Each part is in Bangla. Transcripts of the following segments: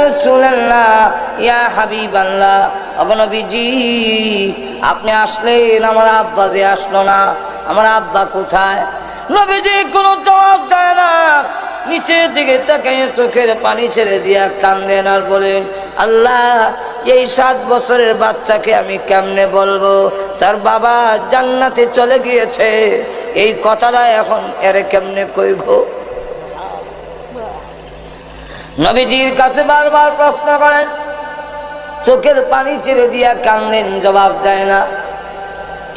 রাসূলুল্লাহ, ইয়া হাবিবাল্লাহ, ওগো নবীজি আপনি আসলেন, আমার আব্বা যে আসলো না, আমার আব্বা কোথায়? নবীজি কোনো জবাব দেয় না, নিচের দিকে তাকিয়ে চোখের পানি ছেড়ে দিয়া কান্দেন আর বলেন, আল্লাহ এই 7 বছরের বাচ্চাকে আমি কেমনে বলবো তার বাবা জান্নাতে চলে গিয়েছে? এই কথাটা এখন এর কেমনে কইবো? নবীজির কাছে বারবার প্রশ্ন করেন, চোখের পানি ছেড়ে দিয়া কান্দেন, জবাব দেয় না।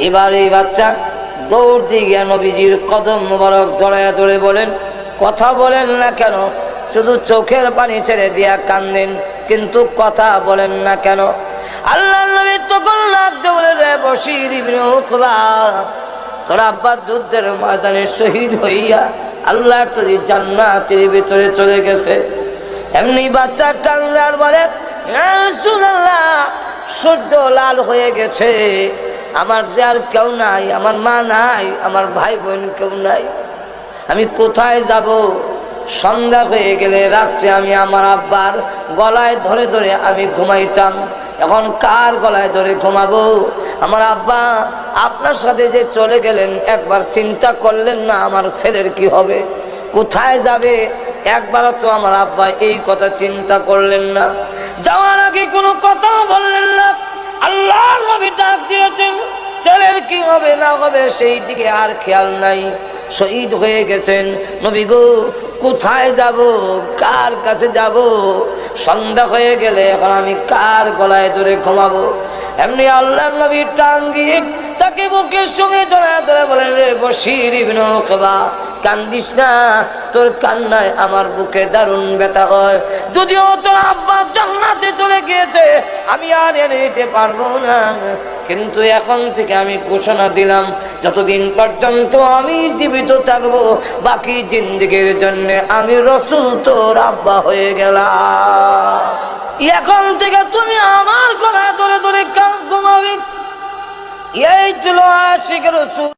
এবার এই বাচ্চা দৌড় দিয়ে গিয়া নবীজির কদম মোবারক জড়াইয়া ধরে বলেন, কথা বলেন না কেন? শুধু চোখের পানি ছেড়ে দিয়া কান্দেন, কিন্তু কথা বলেন না কেন? আল্লাহ নবী তখন লাগতে বলে, রে বশীর ইবনে উকবা, তোর আব্বা যুদ্ধের ময়দানে শহীদ হইয়া আল্লাহ তোর জান্নাতের ভিতরে চলে গেছে। এমনি বাচ্চা কান্দে আর বলে, ইয়া রাসূলুল্লাহ সূর্য লাল হয়ে গেছে, আমার যে আর কেউ নাই, আমার মা নাই, আমার ভাই বোন কেউ নাই, আমি কোথায় যাব? সন্ধ্যা হয়ে গেলে রাত্রে আমি আমার আব্বার গলায় ধরে ধরে আমি ঘুমাইতাম, এখন কার গলায় ধরে ঘুমাবো? আমার আব্বা আপনার সাথে যে চলে গেলেন, একবার চিন্তা করলেন না আমার ছেলের কি হবে, কোথায় যাবে? একবারও তো আমার আব্বা এই কথা চিন্তা করলেন না। যাওয়ার আগে কোনো কথা বললেন না। আল্লাহর নবী ডাক দিয়েছেন, ছেলের কি হবে না হবে সেই দিকে আর খেয়াল নাই, শহীদ হয়ে গেছেন। নবী গো কোথায় যাব, কার কাছে যাব? সন্ধ্যা হয়ে গেলে এখন আমি কার গলায় ধরে ঘুমাবো? এমনি আল্লাহর নবী টান দিয়ে তাকে বুকের সঙ্গে ধরে ধরে বলেন, রে বশীর ইবনে উকবা, কান্দিস না, তোর কান্নায় আমার বুকে দারুণ ব্যথা হয়। যদিও তোর আব্বা জান্নাতে চলে গিয়েছে, আমি আর এনে নিতে পারবো না, কিন্তু এখন থেকে আমি ঘোষণা দিলাম, যতদিন পর্যন্ত আমি জীবিত থাকবো, বাকি জিন্দেগির জন্য আমি রাসূল তোর আব্বা হয়ে গেলাম। এখন থেকে তুমি আমার গলায় ধরে ধরে ঘুমাবি। এই ছিল আশিক রাসূল।